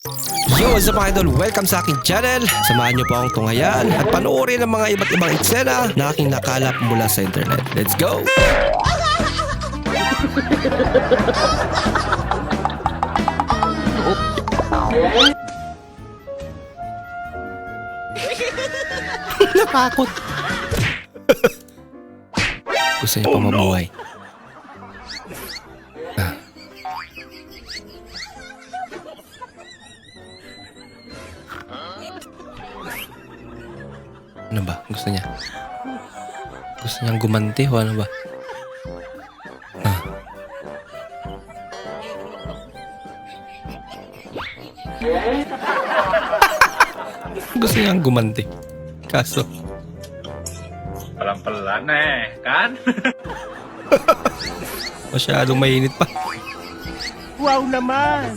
Yo, what's up mga idol? Welcome sa aking channel. Samahan niyo po akong tunghayan at panoorin ang mga iba't ibang eksena na aking nakalap mula sa internet. Let's go! Natakot. Gusto niyo pa mabuhay. Ano ba? Gusto niya? Gusto niyang gumanti o ano ba? Gusto niyang gumanti. Kaso Palang-pala na kan? masyadong mainit pa. Wow naman!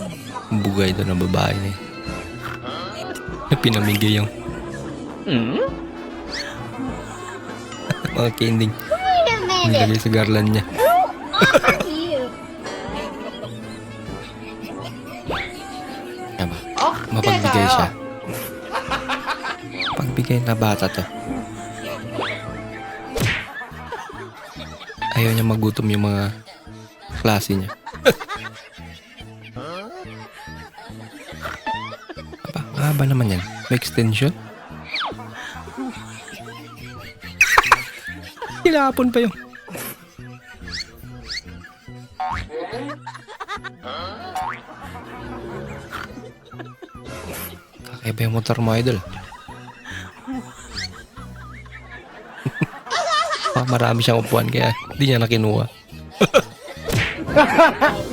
Ang bugay doon ng babae na yun. Pinamigay yung mga kending. Nilagay sa garland niya. Tama. Mapagbigay siya. Pagbigay na bata to. Ayaw niya magutom yung mga klase niya. Haba naman yan. May extension. Kilapon pa yung. Kakaiba yung motor mo, idol. Marami siyang upuan kaya hindi niya nakinuha.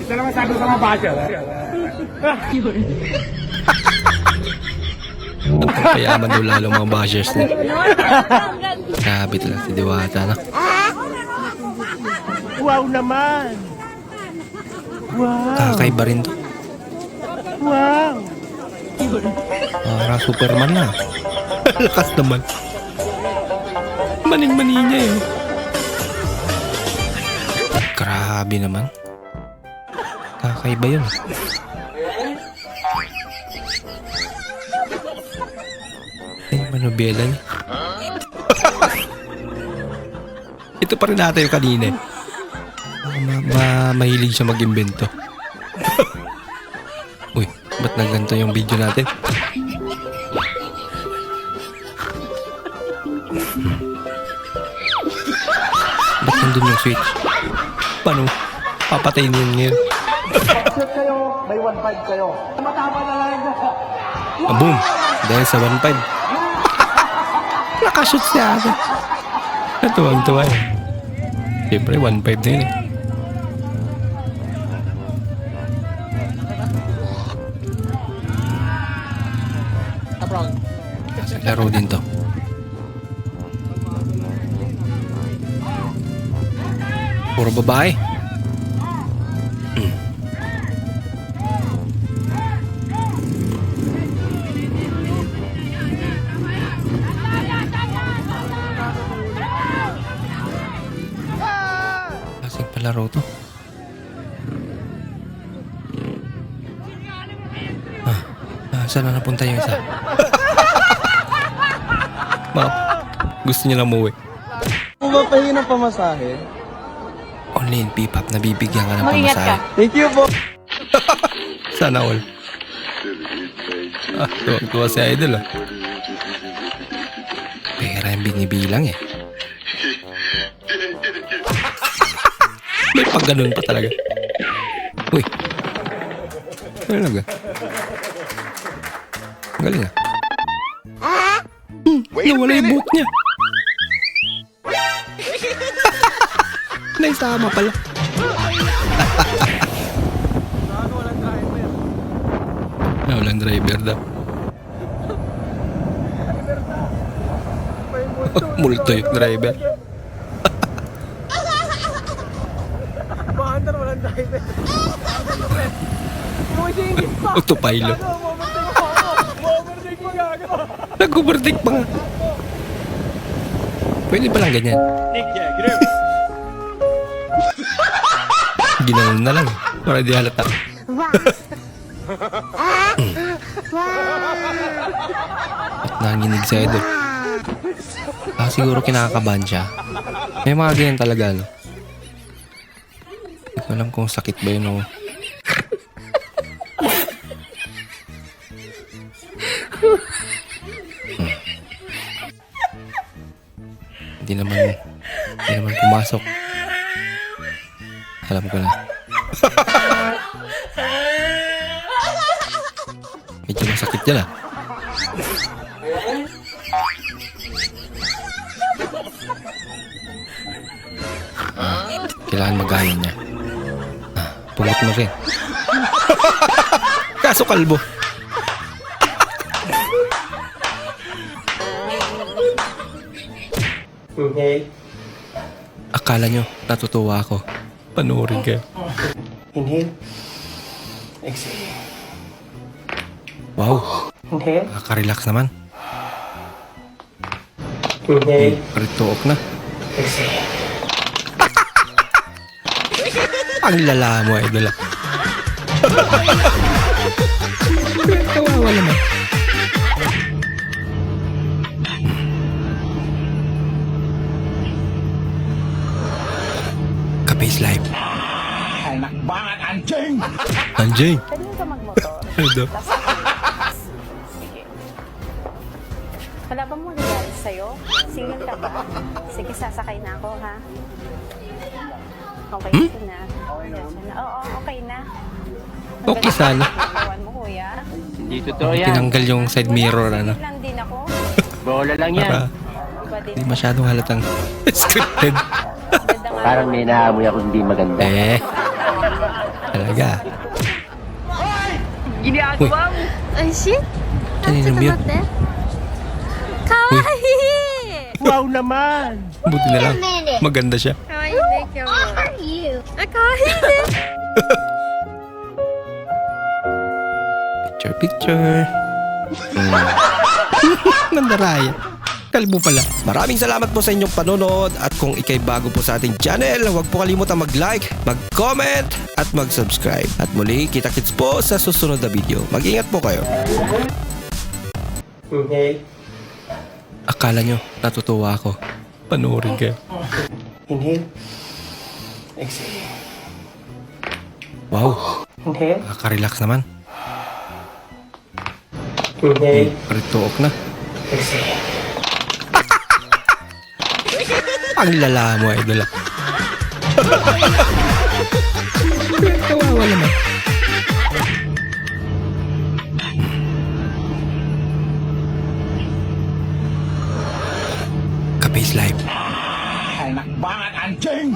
Ito naman sabi sa mga basher. Nagpapayaman daw lalo mga bashers niya. Grabe talaga si Diwata na. Wow naman! Wow! Kakaiba rin to. Wow! Parang Superman na. Lakas naman. Maning-mani niya eh. Grabe naman. Kakaiba yun. Ay, manobela niya. Ito pa rin natin yung kanina eh. Mahilig siya mag-imbento. Uy, ba't nagganto yung video natin? Ba't nandun yung switch? Paano? Papatayin yun ngayon. Shoot kayo, may 1.5 kayo. Matama na lang na. Boom! Dahil sa 1.5. Nakashoot siya ako. Natuwang-tuwa eh. Siyempre, 1.5 na yun eh. Kasi laro din to. Puro babae. Kasing palaro to. Saan na napunta yung isa? Gusto niya lang umuwi. Kung ba pahingi ng pamasahe? Only in P-pop, nabibigyan ka ng pamasahe. Thank you po! Sana all. Tuwa si Idol ah. Pera yung binibilang eh. May pag ganun pa talaga. Uy. Talaga. Galing ah. Nawala yung buhok niya. Naisama pala. Walang driver daw. Multo yung driver. Maandar, walang driver. Autopilot. Overtake mo gago. Nag-overtake pa nga. Pwede palang ganyan. Nick Jagger. Ginanon na lang. Para di halata. Nanginig si Idol. Siguro kinakabahan siya. May mga ganyan talaga, no? Hindi ko alam kung sakit ba yun o... Hindi naman pumasok. Alam ko na. Medyo masakit yan, ah. Kailangan magaling niya. Pungot mo rin. Kaso kalbo. Inhale. Akala nyo, natutuwa ako. Panoorin kayo. Inhale. Exhale. Wow, Inhale. nakaka-relax naman. Inhale. Parituok na. Exhale. Ang lala mo, Idol. Kawawa naman. Kapis live. Anak banget anjing! Anjing. Pwede ka magmotor? Ano daw? Sige. Wala bang magyayari sa'yo? Single ka ba? Sige, sasakay na ako, ha? Okay na. Oo, okay na. Okay sana. Kawan mo, kuya. Hindi totoo yan. Tinanggal yung side mirror, ano? Lang din ako. Bola lang yan. Para Iba din. hindi masyadong halatang scripted. Ganda nga. Parang may naamoy ako hindi maganda. Talaga. Ginagawa mo! 美味しい Kanina ちょっと mo yun. 待ってかわいい Wow naman! Buti na lang. Maganda siya. かわいいね今日もあ、かわいいね Picture, picture. Nandaraya. Kalbo pala. Maraming salamat po sa inyong panonood at kung ikay bago po sa ating channel, huwag po kalimutan mag-like, mag-comment at mag-subscribe. At muli, kita-kits po sa susunod na video. Mag-ingat po kayo. Inhale. Akala nyo, natutuwa ako. Panoorin kayo. Inhale. Exhale. Wow, Inhale. nakaka-relax naman. Inhale. Parituok na. Exhale. Ang lala mo, Idol. Kawawa naman. Kapis live. Anak banget anjing!